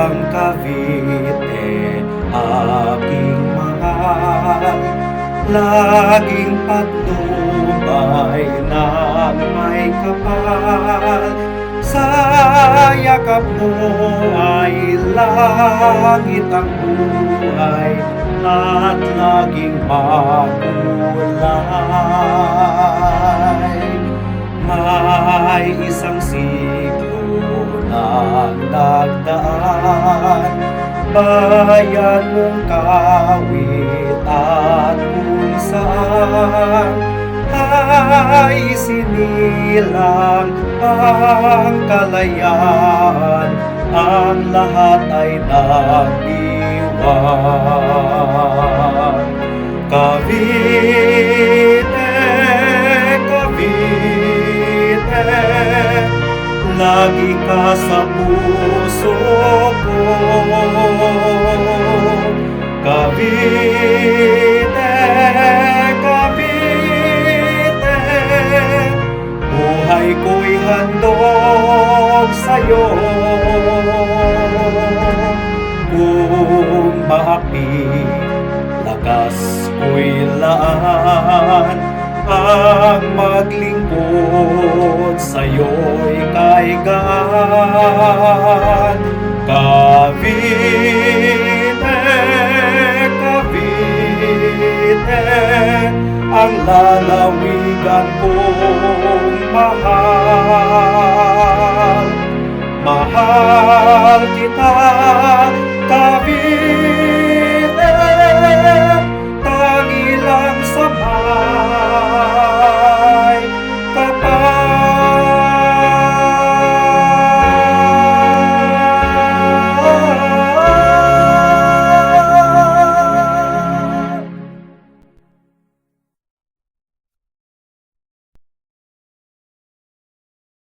ang Cavite, aking mahal, laging patnubay ng may kapal. Sa yakap mo ay langit ang buhay at laging makulay. May isang siglo nang nagdaan, bayan mong kawit at kung saan ay sinilang ang kalayaan, ang lahat ay nagdiwang. Cavite, Cavite, lagi ka sa puso ko. Cavite, Cavite, buhay ko'y handog sa'yo. Kung maapit, lakas ko'y laan, ang maglingkod sa'yo'y kaigan. Cavite, Cavite, ang lalawigan kong mahal. Mahal kita, Cavite.